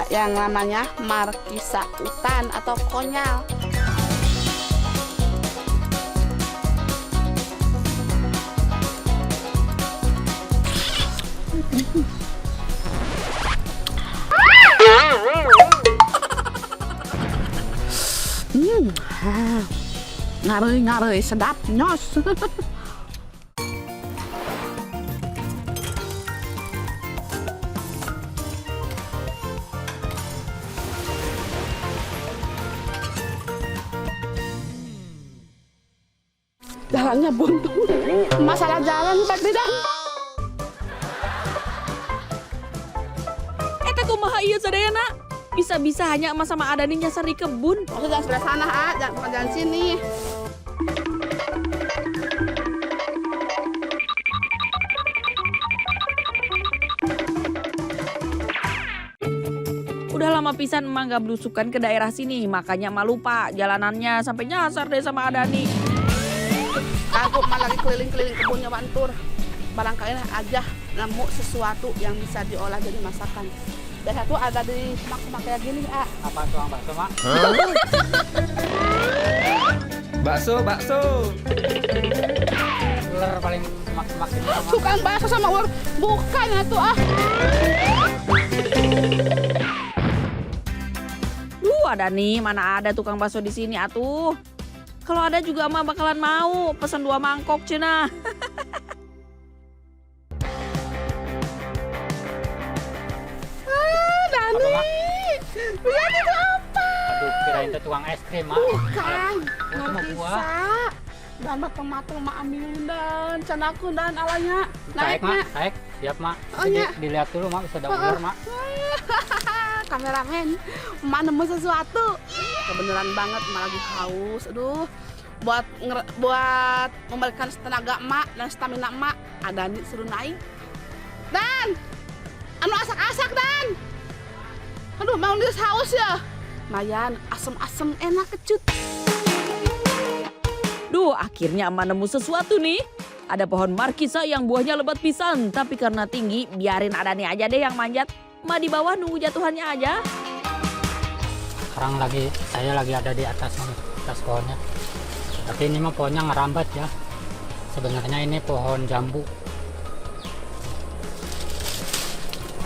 dia yang namanya markisa hutan atau konyal. Ngarai sedap nyos. Jalannya buntu. Masalah jalan Pak Didan. Kumaha ieu sadayana? Bisa-bisa hanya emas sama Adani nyasar di kebun. Jangan sebelah sana, jangan jalan sini. Udah lama pisan emak gak belusukan ke daerah sini, makanya emak lupa jalanannya sampai nyasar deh sama Adani. Aku malah lagi keliling-keliling kebunnya Bantur. Barangkali aja nemu sesuatu yang bisa diolah jadi masakan. Dan satu ada di semak-semak kayak gini, Apa tuang bakso, Mak? Bakso. Ular paling semak-semak ini, Mak. Tukang bakso sama ular bukan atuh Adani, mana ada tukang bakso di sini atuh. Kalau ada juga emak bakalan mau pesan 2 mangkok cenah. Lihat itu apa? Aduh, kirain itu tuang es krim, Mak. Bukan, Itu mah buah. markisa. Dan matang-matang mak ambilin dan canaku dan alanya. Naik, Mak. Naik. Naik. Siap, Mak. Oh, iya. Dilihat dulu, Mak. Bisa ada ular, Mak. Kameramen, emak nemu sesuatu. Kebenaran banget, emak lagi haus. Aduh, buat membalikan tenaga emak dan stamina emak, ada nih suruh naik. Dan, anu asak-asak dan. Aduh, mau dia haus ya. Mayan, asem-asem enak kecut. Duh, akhirnya emak nemu sesuatu nih. Ada pohon markisa yang buahnya lebat pisan, tapi karena tinggi, biarin Adani aja deh yang manjat. Emak di bawah nunggu jatuhannya aja. Sekarang saya lagi ada di atas pohonnya. Tapi ini mah pohonnya ngerambat ya. Sebenarnya ini pohon jambu.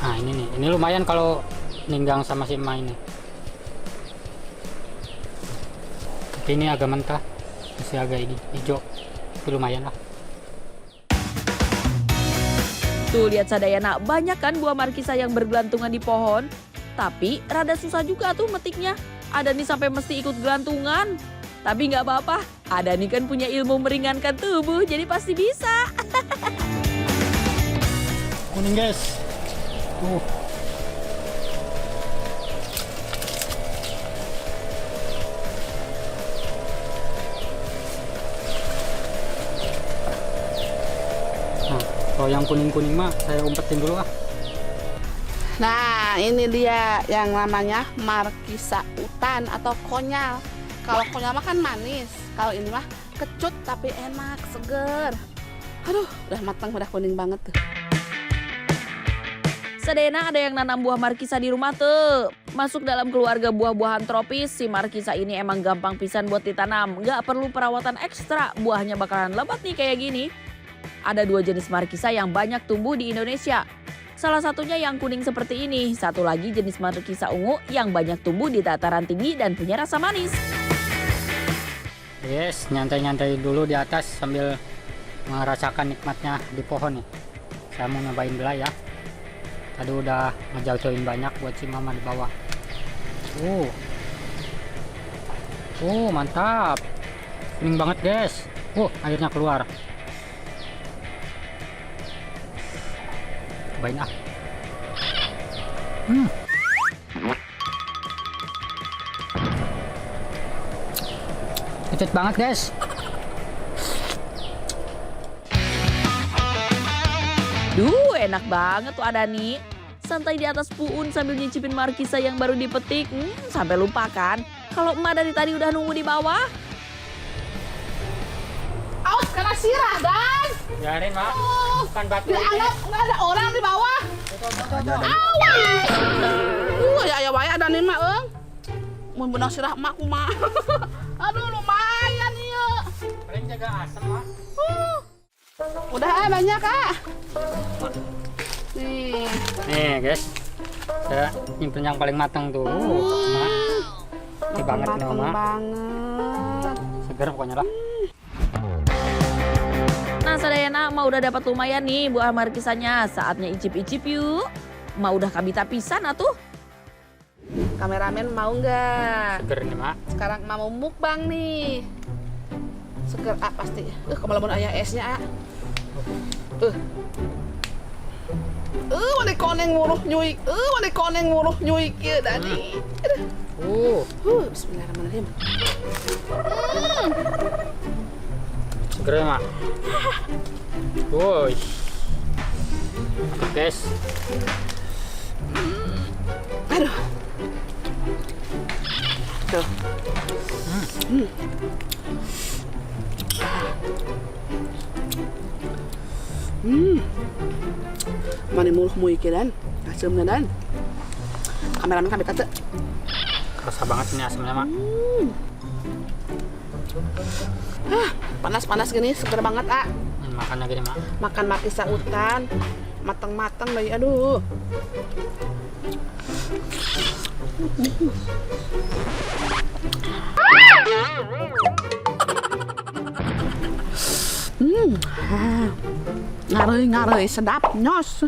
Nah ini nih, ini lumayan kalau ninggang sama si emak ini. Tapi ini agak mentah, masih agak hijau. Tapi lumayan lah. Tuh lihat sadayana, banyak kan buah markisa yang bergelantungan di pohon. Tapi rada susah juga tuh metiknya. Adani sampai mesti ikut gelantungan. Tapi nggak apa-apa, Adani kan punya ilmu meringankan tubuh, jadi pasti bisa. Kuning guys. Kalau yang kuning-kuning mah saya umpetin dulu ah. Nah, ini dia yang namanya markisa hutan atau konyal. Kalau konyal mah kan manis, kalau ini mah kecut tapi enak, seger. Aduh, udah matang, udah kuning banget tuh. Sedena ada yang nanam buah markisa di rumah tuh. Masuk dalam keluarga buah-buahan tropis, si markisa ini emang gampang pisan buat ditanam. Nggak perlu perawatan ekstra, buahnya bakalan lebat nih kayak gini. Ada 2 jenis markisa yang banyak tumbuh di Indonesia. Salah satunya yang kuning seperti ini, satu lagi jenis markisa ungu yang banyak tumbuh di dataran tinggi dan punya rasa manis. Yes, nyantai-nyantai dulu di atas sambil merasakan nikmatnya di pohon nih. Saya mau nyobain dulu ya. Tadi udah ngejatuhin banyak buat si mama di bawah. Mantap. Kuning banget guys. Airnya keluar. Cobain ah. Kecut banget guys. Duh, enak banget tuh Adani. Santai di atas puun sambil nyicipin markisa yang baru dipetik. Sampai lupa kan kalau emak dari tadi udah nunggu di bawah. Awas kena sirah, Dan. Biarin mak. Bukan batu. Nggak ada orang di bawah. Awas. Ya Dani mah, mun benang sirah emak kumaha. Aduh, lumayan iya. Paling jaga asam, Mak. Udah banyak, Kak. Nih. Nih, guys. Saya nyimpen yang paling matang tuh. Mak. Ini banget nih, Mateng Mak. banget. Seger pokoknya lah. Nah sadayana mah udah dapat lumayan nih buah markisanya. Saatnya icip-icip yuk. Mah udah kabita pisan atuh. Kameramen mau nggak? Seger nih, Mak. Sekarang mau mukbang nih. Seger pasti. Kemalaman ayah esnya mana koneng nguruh nyuik. Mana koneng nguruh nyuik ya Dani. Bismillahirrahmanirrahim. Seger ya, Mak. Woi. Guys. Aduh. Tuh. Mana muluh muik ya Dan? Asemnya Dan. Kameramen kan dekat. Kerasa banget ini asamnya, Mak. Panas-panas gini, seger banget, Makan lagi nih, Mak. Makan markisa hutan, matang-matang bayi, aduh. Ngarai sedap nyos.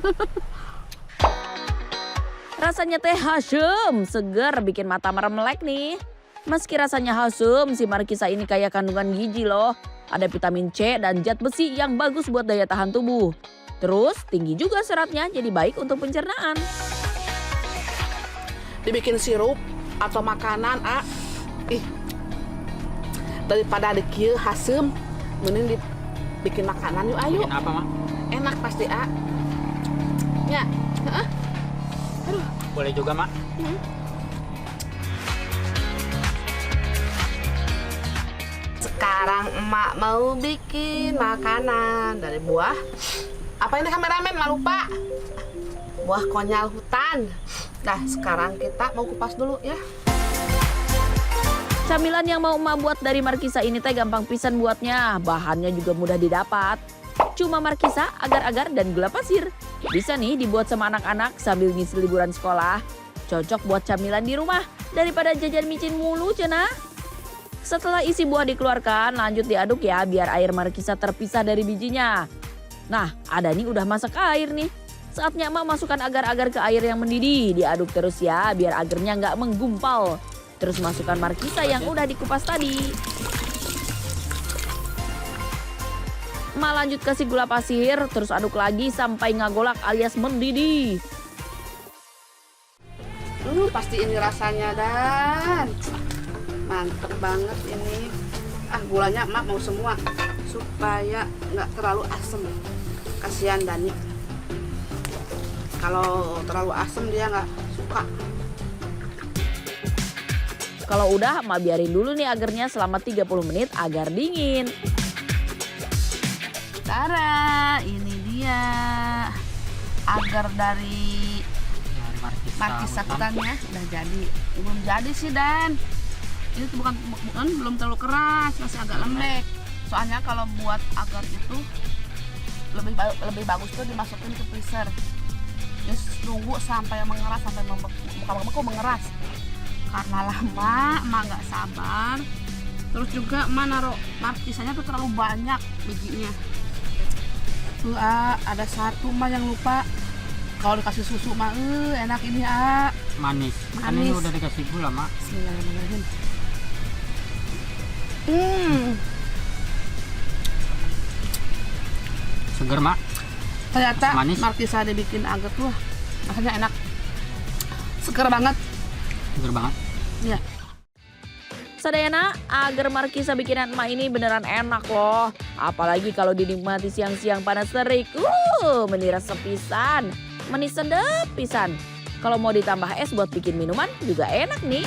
Rasanya teh hasem, seger bikin mata meremelek nih. Meski rasanya hasem, si markisa ini kaya kandungan gizi loh. Ada vitamin C dan zat besi yang bagus buat daya tahan tubuh. Terus tinggi juga seratnya, jadi baik untuk pencernaan. Dibikin sirup atau makanan, daripada dikieu hasem, mending dibikin makanan yuk, ayo. Bikin apa, Mak? Enak pasti, Ya, aduh. Boleh juga, Mak. Sekarang emak mau bikin makanan dari buah. Apa ini kameramen? Nggak lupa. Buah konyal hutan. Nah, sekarang kita mau kupas dulu ya. Camilan yang mau emak buat dari markisa ini teh gampang pisan buatnya. Bahannya juga mudah didapat. Cuma markisa, agar-agar, dan gula pasir. Bisa nih dibuat sama anak-anak sambil ngisi liburan sekolah. Cocok buat camilan di rumah daripada jajan micin mulu cenah. Setelah isi buah dikeluarkan, lanjut diaduk ya biar air markisa terpisah dari bijinya. Nah, ada nih udah masak air nih. Saatnya emak masukkan agar-agar ke air yang mendidih. Diaduk terus ya biar agarnya nggak menggumpal. Terus masukkan markisa yang udah dikupas tadi. Emak lanjut kasih gula pasir, terus aduk lagi sampai ngagolak alias mendidih. Pasti ini rasanya Dan. Mantep banget ini. Gulanya emak mau semua supaya nggak terlalu asem. Kasihan Dani. Kalau terlalu asem dia nggak suka. Kalau udah, emak biarin dulu nih agarnya selama 30 menit agar dingin. Tara, ini dia agar dari markisa hutannya udah jadi. Belum jadi sih Dan. Ini tuh bukan belum terlalu keras, masih agak lembek. Soalnya kalau buat agar itu lebih bagus tuh dimasukin ke freezer. Terus tunggu sampai mengeras, sampai membeku mengeras. Karena lama, emak nggak sabar. Terus juga emak naruh markisanya tuh terlalu banyak bijinya. Tuh ada satu emak yang lupa. Kalau dikasih susu mah enak ini Manis. Kan ini udah dikasih gula, Mak. Bismillahirrahmanirrahim. Seger, Mak. Ternyata Manis. markisa dibikin agar tuh rasanya enak. Seger banget. Seger banget. Iya. Sadayana, agar markisa bikinan emak ini beneran enak loh. Apalagi kalau dinikmati siang-siang panas terik. Meniras sepisan. Manis sedap pisan. Kalau mau ditambah es buat bikin minuman juga enak nih.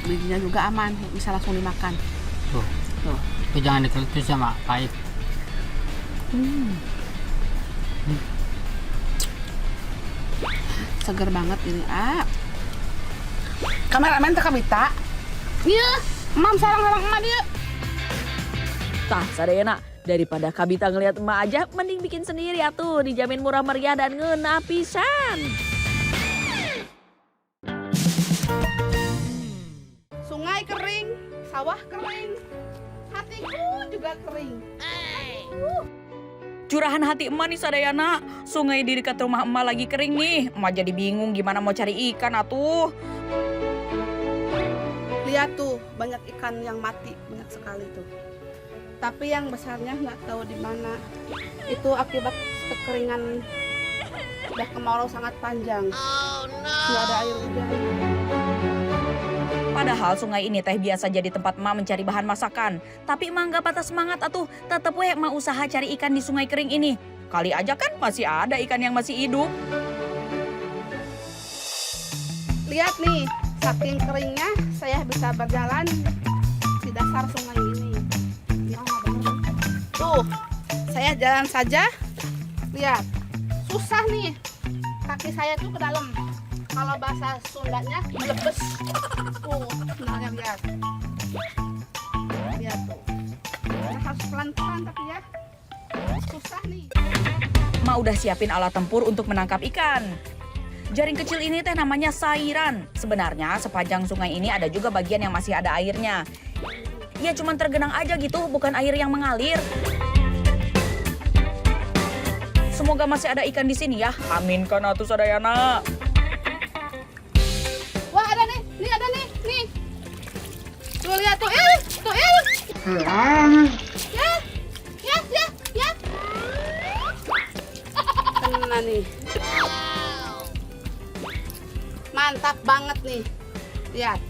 Bijinya juga aman, bisa langsung dimakan. Tuh. Itu jangan dikelutus ya, Mak. Pahit. Seger banget ini, Kameramen teh kabita. Iya, mam sarang-sarang emak dia. Tah sadayana, daripada kabita ngeliat emak aja, mending bikin sendiri atuh, dijamin murah meriah dan ngeunah pisan. Sungai kering, sawah kering, hatiku juga kering. Curahan hati emak nih sadayana, sungai di dekat rumah emak lagi kering nih. Emak jadi bingung gimana mau cari ikan atuh. Lihat tuh, banyak ikan yang mati, banyak sekali tuh. Tapi yang besarnya nggak tahu di mana. Itu akibat kekeringan, udah kemarau sangat panjang. Nggak ada air hujan. Padahal sungai ini teh biasa jadi tempat emak mencari bahan masakan. Tapi emak nggak patah semangat atuh, tetep we emak usaha cari ikan di sungai kering ini. Kali aja kan masih ada ikan yang masih hidup. Lihat nih, saking keringnya saya bisa berjalan di dasar sungai ini. Tuh, saya jalan saja. Lihat, susah nih. Kaki saya tuh ke dalam. Kalau bahasa Sundanya melebes. Tuh, sebenarnya lihat. Lihat tuh. Nah, harus pelan-pelan tapi ya. Susah nih. Emak udah siapin alat tempur untuk menangkap ikan. Jaring kecil ini teh namanya sairan. Sebenarnya sepanjang sungai ini ada juga bagian yang masih ada airnya. Ya cuman tergenang aja gitu, bukan air yang mengalir. Semoga masih ada ikan di sini ya. Amin kan atuh sadayana. Wah, ada nih ada nih. Tuh lihat tuh, tuh ya. Kena nih. Mantap banget nih. Lihat.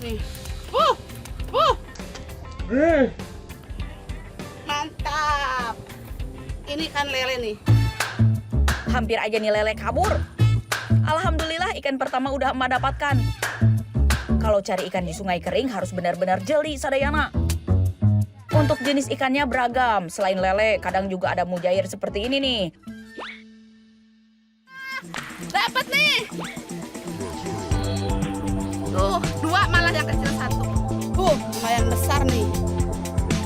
Nih. Mantap. Ini kan lele nih. Hampir aja nih lele kabur. Alhamdulillah ikan pertama udah emak dapatkan. Kalau cari ikan di sungai kering harus benar-benar jeli sadayana. Untuk jenis ikannya beragam. Selain lele, kadang juga ada mujair seperti ini nih. Dapat nih. Tuh, 2 malah yang kecil 1. Lumayan besar nih.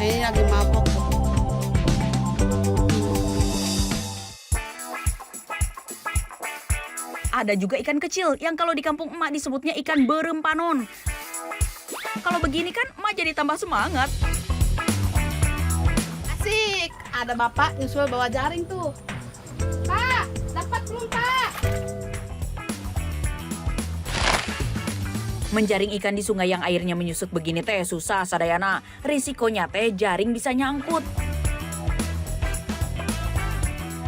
Ini lagi mabok tuh. Ada juga ikan kecil yang kalau di kampung emak disebutnya ikan berempanon. Kalau begini kan emak jadi tambah semangat. Asik. Ada bapak nyusul bawa jaring tuh. Pak, dapat belum Pak? Menjaring ikan di sungai yang airnya menyusut begini teh susah sadayana. Risikonya teh jaring bisa nyangkut.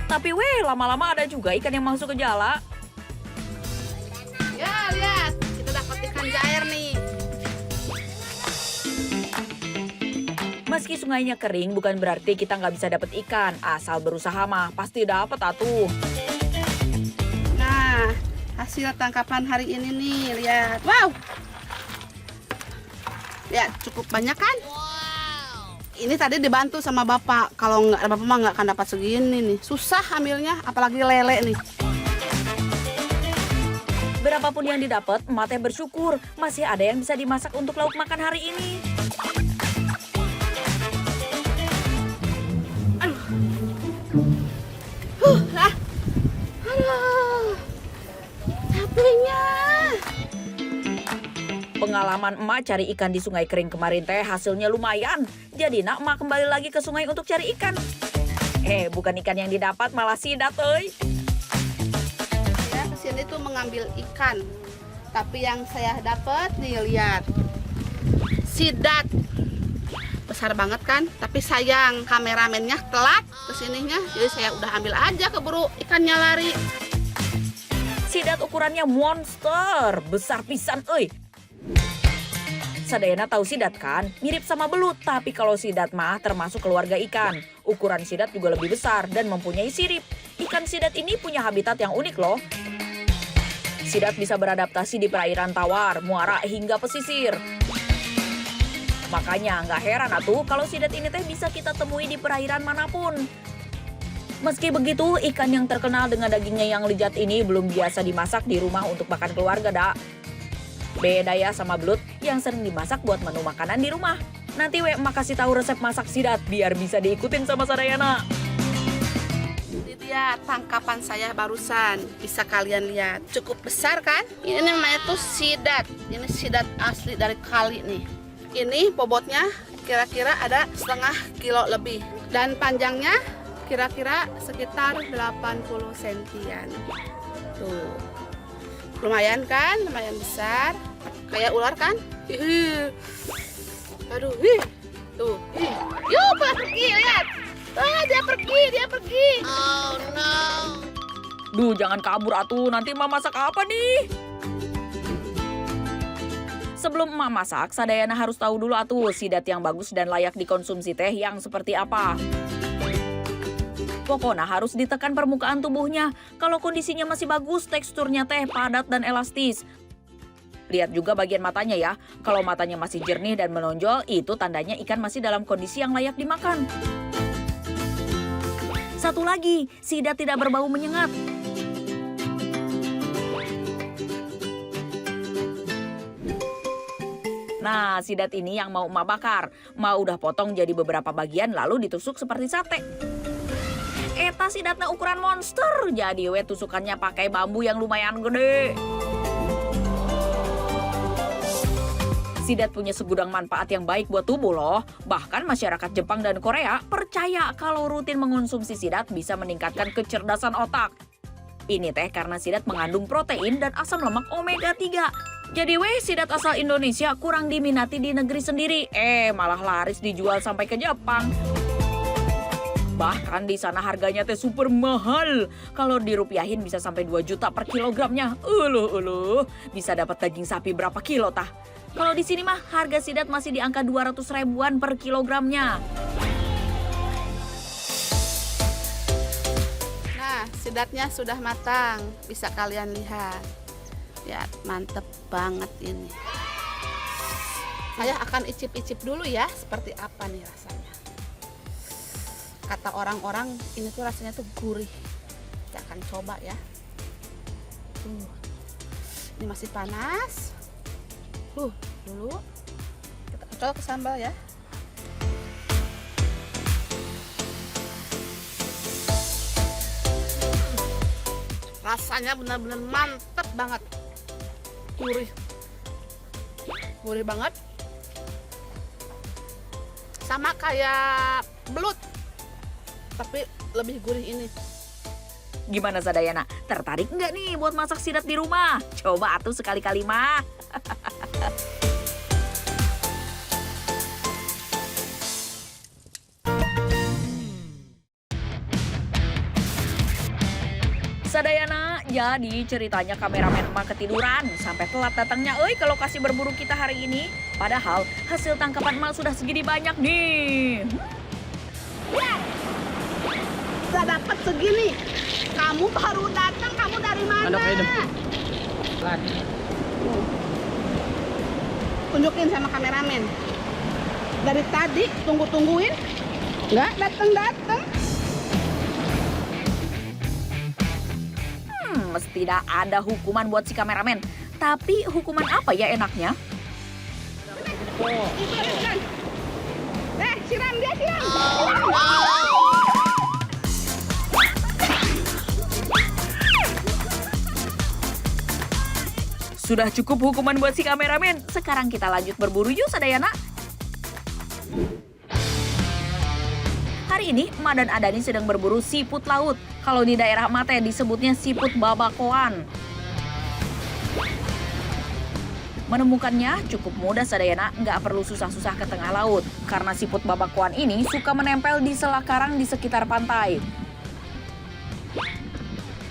Tapi lama-lama ada juga ikan yang masuk ke jala. Ya, lihat. Kita dapat ikan jair nih. Meski sungainya kering bukan berarti kita nggak bisa dapat ikan. Asal berusaha mah pasti dapat atuh. Nah, hasil tangkapan hari ini nih, lihat. Wow. Lihat, cukup banyak kan? Ini tadi dibantu sama bapak. Kalau nggak bapak mah nggak akan dapat segini nih. Susah ambilnya, apalagi lele nih. Berapapun yang didapat, emak teh bersyukur masih ada yang bisa dimasak untuk lauk makan hari ini. Aduh, capeknya. Pengalaman emak cari ikan di sungai kering kemarin teh hasilnya lumayan. Jadi nak emak kembali lagi ke sungai untuk cari ikan. Bukan ikan yang didapat malah sidat euy. Saya kesini tuh mengambil ikan. Tapi yang saya dapat nih lihat. Sidat. Besar banget kan? Tapi sayang kameramennya telat kesininya. Jadi saya udah ambil aja keburu ikannya lari. Sidat ukurannya monster, besar pisan euy. Sadayana tahu sidat kan? Mirip sama belut, tapi kalau sidat mah termasuk keluarga ikan. Ukuran sidat juga lebih besar dan mempunyai sirip. Ikan sidat ini punya habitat yang unik loh. Sidat bisa beradaptasi di perairan tawar, muara hingga pesisir. Makanya nggak heran atuh kalau sidat ini teh bisa kita temui di perairan manapun. Meski begitu, ikan yang terkenal dengan dagingnya yang lezat ini belum biasa dimasak di rumah untuk makan keluarga, dak. Beda ya sama belut yang sering dimasak buat menu makanan di rumah. Nanti emak kasih tahu resep masak sidat biar bisa diikutin sama Sadayana. Ini dia tangkapan saya barusan. Bisa kalian lihat. Cukup besar kan? Ini namanya tuh sidat. Ini sidat asli dari kali nih. Ini bobotnya kira-kira ada setengah kilo lebih. Dan panjangnya kira-kira sekitar 80 sentian. Tuh. Lumayan kan? Lumayan besar. Kayak ular kan? Hihi. Aduh, ih. Tuh, ih. Yuk, pergi, lihat. Ah, dia pergi. Oh, no. Duh, jangan kabur atuh, nanti emak masak apa nih? Sebelum emak masak, Sadayana harus tahu dulu atuh sidat yang bagus dan layak dikonsumsi teh yang seperti apa. Pokoknya harus ditekan permukaan tubuhnya. Kalau kondisinya masih bagus, teksturnya teh padat dan elastis. Lihat juga bagian matanya ya. Kalau matanya masih jernih dan menonjol, itu tandanya ikan masih dalam kondisi yang layak dimakan. Satu lagi, sidat tidak berbau menyengat. Nah, sidat ini yang mau emak bakar. Emak udah potong jadi beberapa bagian lalu ditusuk seperti sate. Eta sidatnya ukuran monster, jadi tusukannya pakai bambu yang lumayan gede. Sidat punya segudang manfaat yang baik buat tubuh loh. Bahkan masyarakat Jepang dan Korea percaya kalau rutin mengonsumsi sidat bisa meningkatkan kecerdasan otak. Ini teh karena sidat mengandung protein dan asam lemak omega 3. Jadi sidat asal Indonesia kurang diminati di negeri sendiri. Malah laris dijual sampai ke Jepang. Bahkan di sana harganya teh super mahal. Kalau dirupiahin bisa sampai 2 juta per kilogramnya. Bisa dapat daging sapi berapa kilo tah? Kalau di sini mah harga sidat masih di angka 200 ribuan per kilogramnya. Nah, sidatnya sudah matang. Bisa kalian lihat. Ya, mantep banget ini. Saya akan icip-icip dulu ya, seperti apa nih rasanya. Kata orang-orang ini tuh rasanya tuh gurih. Kita akan coba ya. Ini masih panas. Dulu kita colok ke sambal ya. Rasanya benar-benar mantep banget. Gurih banget. Sama kayak belut, tapi lebih gurih ini. Gimana Sadayana? Tertarik nggak nih buat masak sidat di rumah? Coba atuh sekali-kali mah. Sadayana, jadi ceritanya kameramen emak ketiduran sampai telat datangnya ke lokasi berburu kita hari ini. Padahal hasil tangkapan emak sudah segini banyak nih. Udah dapat segini. Kamu baru datang, kamu dari mana? Tunjukin sama kameramen. Dari tadi tungguin, nggak datang. Mesti tidak ada hukuman buat si kameramen. Tapi hukuman apa ya enaknya? Siram dia. Sudah cukup hukuman buat si kameramen. Sekarang kita lanjut berburu yuk Sadayana. Hari ini, emak dan Adani sedang berburu siput laut. Kalau di daerah Mate disebutnya siput babakoan. Menemukannya cukup mudah Sadayana, nggak perlu susah-susah ke tengah laut. Karena siput babakoan ini suka menempel di sela karang di sekitar pantai.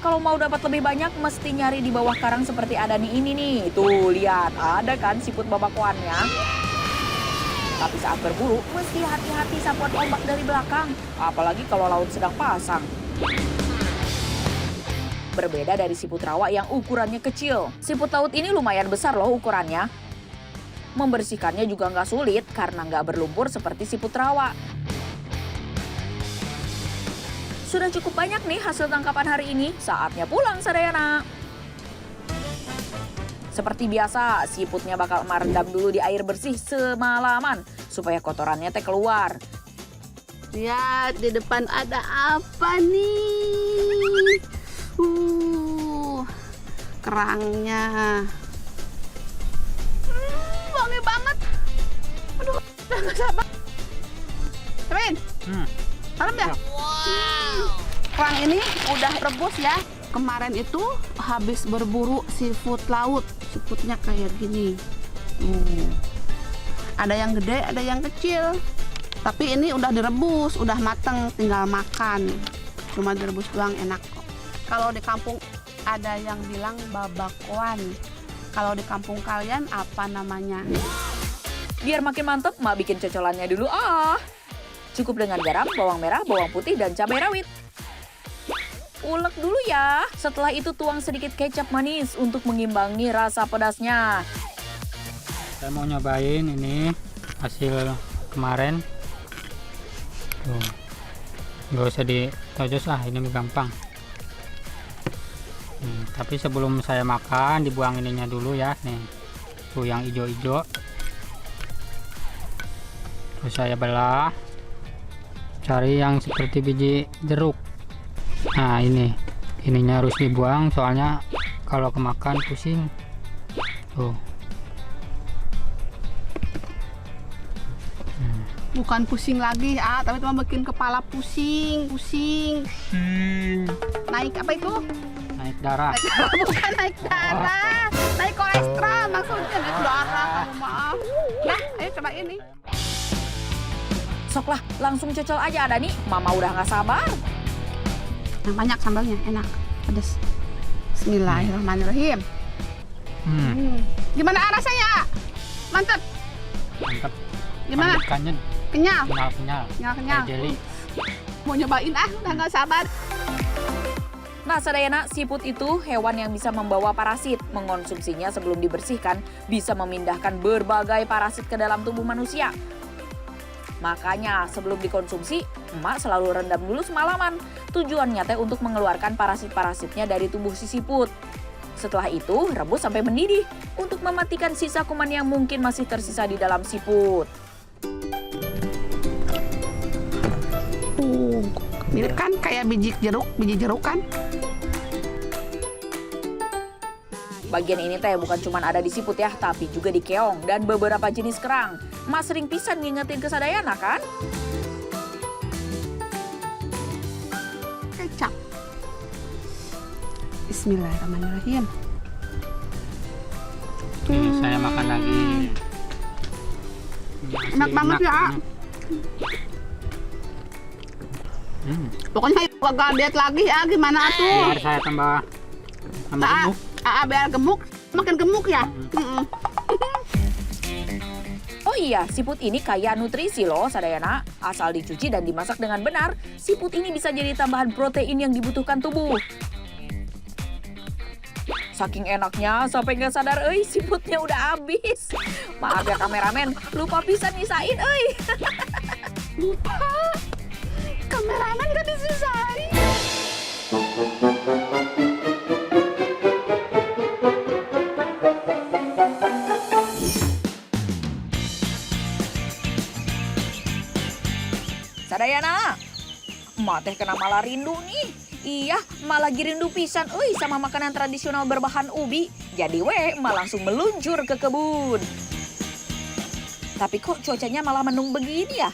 Kalau mau dapat lebih banyak, mesti nyari di bawah karang seperti Adani ini nih. Tuh, lihat, ada kan siput babakoannya. Tapi saat berburu, mesti hati-hati sapuan ombak dari belakang. Apalagi kalau laut sedang pasang. Berbeda dari siput rawa yang ukurannya kecil. Siput laut ini lumayan besar loh ukurannya. Membersihkannya juga nggak sulit karena nggak berlumpur seperti siput rawa. Sudah cukup banyak nih hasil tangkapan hari ini, saatnya pulang Sadayana. Seperti biasa, siputnya bakal merendam dulu di air bersih semalaman supaya kotorannya teh keluar. Lihat di depan ada apa nih? Kerangnya. Wangi banget. Aduh, udah gak sabar. Temen, salam ya? Kerang ini udah rebus ya. Kemarin itu habis berburu seafood laut. Seafoodnya kayak gini. Ada yang gede, ada yang kecil. Tapi ini udah direbus, udah mateng, tinggal makan. Cuma direbus doang enak kok. Kalau di kampung ada yang bilang babakoan. Kalau di kampung kalian apa namanya? Biar makin mantep, Mak bikin cocolannya dulu. Cukup dengan garam, bawang merah, bawang putih, dan cabai rawit. Ulek dulu ya. Setelah itu tuang sedikit kecap manis untuk mengimbangi rasa pedasnya. Saya mau nyobain ini hasil kemarin. Tuh. Nggak usah ditojos lah, ini gampang. Tapi sebelum saya makan, dibuang ininya dulu ya. Nih, tuh yang hijau-hijau. Terus saya belah. Cari yang seperti biji jeruk. Nah, ininya harus dibuang soalnya kalau kemakan pusing. Tuh. Bukan pusing lagi, tapi cuma bikin kepala pusing. Naik apa itu? Naik darah. Bukan naik darah, naik kolesterol maksudnya. Naik darah, kamu maaf. Nah, ayo coba ini. Soklah, langsung cocol aja ada nih. Mama udah nggak sabar. Yang banyak sambalnya, enak, pedas. Bismillahirrahmanirrahim. Gimana rasanya? Mantap. Mantap. Gimana? Makannya Kenyal. kenyal. Kenyal. Kayak jelly. Mau nyobain udah nggak sabar. Nah, Sadayana, siput itu hewan yang bisa membawa parasit. Mengonsumsinya sebelum dibersihkan bisa memindahkan berbagai parasit ke dalam tubuh manusia. Makanya sebelum dikonsumsi, emak selalu rendam dulu semalaman. Tujuannya teh untuk mengeluarkan parasit-parasitnya dari tubuh si siput. Setelah itu, rebus sampai mendidih untuk mematikan sisa kuman yang mungkin masih tersisa di dalam siput. Mirip kan kayak biji jeruk kan? Bagian ini teh bukan cuma ada di siput ya, tapi juga di keong dan beberapa jenis kerang. Mas sering pisan ngingetin ke Sadayana kan? Kecap. Bismillahirrahmanirrahim. Saya makan lagi. Enak banget ya. Pokoknya gak diet lagi ya, gimana tuh? Biar saya tambah gemuk. Biar gemuk, makin gemuk ya. Oh iya, siput ini kaya nutrisi loh Sadayana. Asal dicuci dan dimasak dengan benar, siput ini bisa jadi tambahan protein yang dibutuhkan tubuh. Saking enaknya sampai nggak sadar, siputnya udah habis. Maaf ya kameramen, lupa pisan nyisain, Lupa. Kameramen gak disisain. Sadayana, emak teh kena malah rindu nih. Iya, malah lagi rindu pisan sama makanan tradisional berbahan ubi. Jadi emak langsung meluncur ke kebun. Tapi kok cuacanya malah mendung begini ya?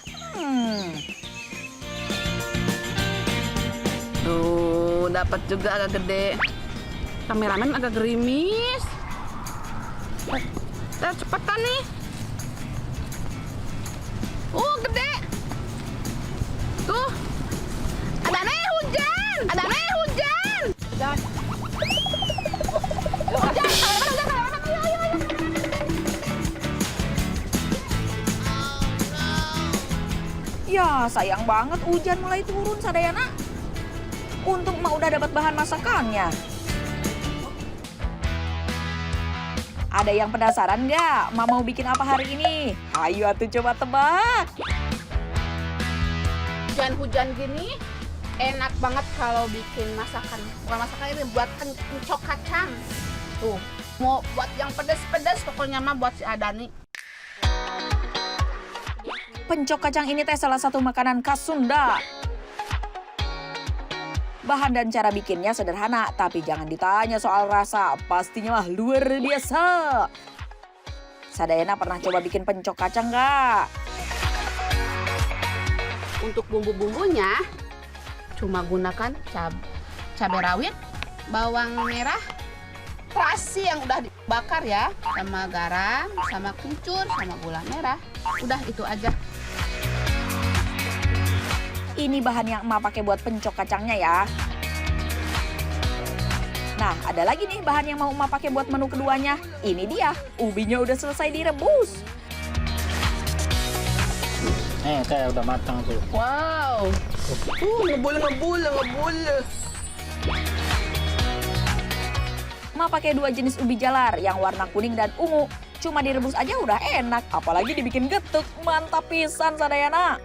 Tuh, dapat juga agak gede. Kameramen agak gerimis. Cepetan nih. Gede. Tuh. Ada nih hujan. Hujan. Ya, sayang banget hujan mulai turun Sadayana. Untung emak udah dapat bahan masakannya. Ada yang penasaran nggak? Emak mau bikin apa hari ini? Ayo atuh coba tebak. Hujan-hujan gini, enak banget kalau bikin masakan. Bukan masakan ini, buat pencok kacang. Tuh, mau buat yang pedas-pedas pokoknya mah buat si Adani. Pencok kacang ini teh salah satu makanan khas Sunda. Bahan dan cara bikinnya sederhana, tapi jangan ditanya soal rasa, pastinya mah luar biasa. Sadayana pernah coba bikin pencok kacang nggak? Untuk bumbu-bumbunya cuma gunakan cabai rawit, bawang merah, terasi yang udah dibakar ya, sama garam, sama kencur, sama gula merah. Udah itu aja. Ini bahan yang emak pakai buat pencok kacangnya ya. Nah, ada lagi nih bahan yang mau emak pakai buat menu keduanya. Ini dia, ubinya udah selesai direbus. Teh udah matang tuh. Wow. Ngebul. Emak pakai 2 jenis ubi jalar yang warna kuning dan ungu. Cuma direbus aja udah enak, apalagi dibikin getuk. Mantap pisan sadayana.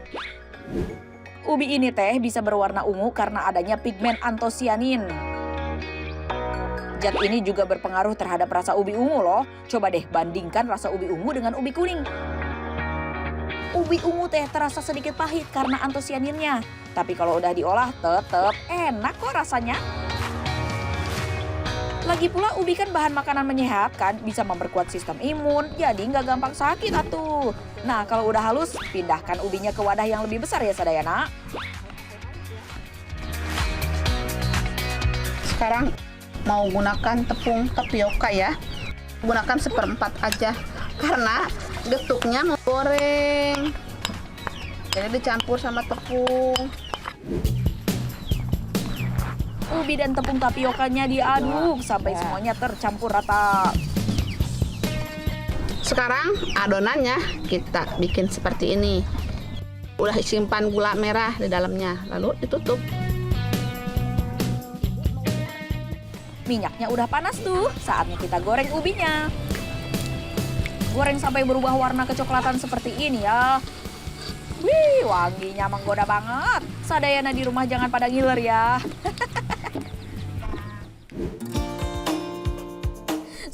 Ubi ini teh bisa berwarna ungu karena adanya pigmen antosianin. Zat ini juga berpengaruh terhadap rasa ubi ungu loh. Coba deh bandingkan rasa ubi ungu dengan ubi kuning. Ubi ungu teh terasa sedikit pahit karena antosianinnya. Tapi kalau udah diolah tetep enak kok rasanya. Lagi pula ubi kan bahan makanan menyehatkan, bisa memperkuat sistem imun, jadi nggak gampang sakit atuh. Nah kalau udah halus, pindahkan ubinya ke wadah yang lebih besar ya sadayana. Sekarang mau gunakan tepung tapioka ya. Gunakan 1/4 aja karena getuknya mau goreng. Jadi dicampur sama tepung. Ubi dan tepung tapiokanya diaduk sampai semuanya tercampur rata. Sekarang adonannya kita bikin seperti ini. Udah simpan gula merah di dalamnya, lalu ditutup. Minyaknya udah panas tuh, saatnya kita goreng ubinya. Goreng sampai berubah warna kecoklatan seperti ini ya. Wih, wanginya menggoda banget. Sadayana di rumah jangan pada ngiler ya.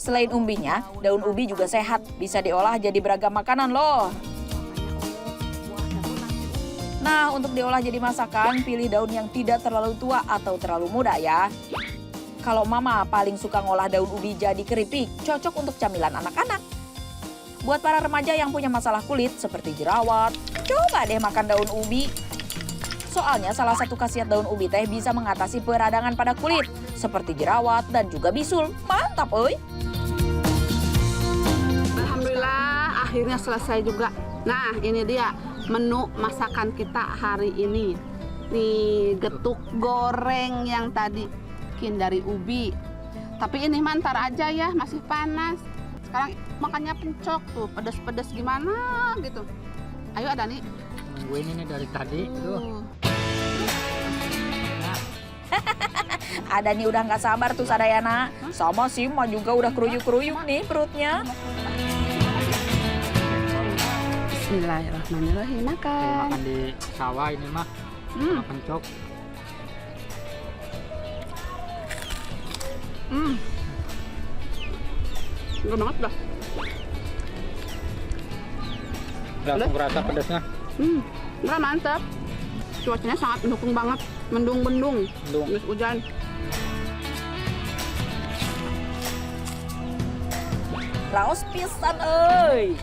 Selain umbinya, daun ubi juga sehat, bisa diolah jadi beragam makanan loh. Nah, untuk diolah jadi masakan, pilih daun yang tidak terlalu tua atau terlalu muda ya. Kalau mama paling suka ngolah daun ubi jadi keripik, cocok untuk camilan anak-anak. Buat para remaja yang punya masalah kulit seperti jerawat, coba deh makan daun ubi. Soalnya salah satu khasiat daun ubi teh bisa mengatasi peradangan pada kulit, seperti jerawat dan juga bisul. Mantap, euy! Alhamdulillah akhirnya selesai juga. Nah ini dia menu masakan kita hari ini. Nih getuk goreng yang tadi bikin dari ubi. Tapi ini mantar aja ya, masih panas. Sekarang makannya pencok tuh, pedas-pedas gimana gitu. Ayo Adani. Nungguin ini dari tadi tuh. Ada nih udah nggak sabar tuh Sadayana. Sama sih, Ma juga udah keruyuk-keruyuk nih perutnya. Bismillahirrahmanirrahim, makan. Makan di sawah ini mah. Makan cok. Enggak banget dah. Langsung kerasa pedasnya. Enggak mantap. Cuacanya sangat mendukung banget. Mendung-mendung. Terus hujan. Laos pisan euy.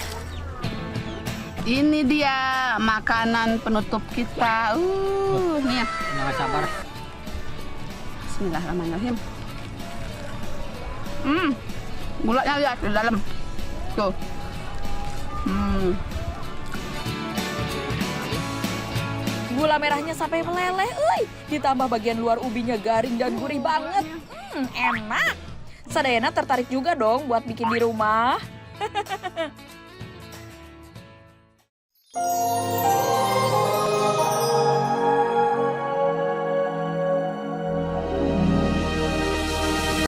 Ini dia makanan penutup kita. Nih. Nggak sabar. Bismillahirrahmanirrahim. Gulanya lihat di dalam. Tuh. Gula merahnya sampai meleleh, euy. Ditambah bagian luar ubinya garing dan gurih banget. Enak. Sadayana tertarik juga dong buat bikin di rumah.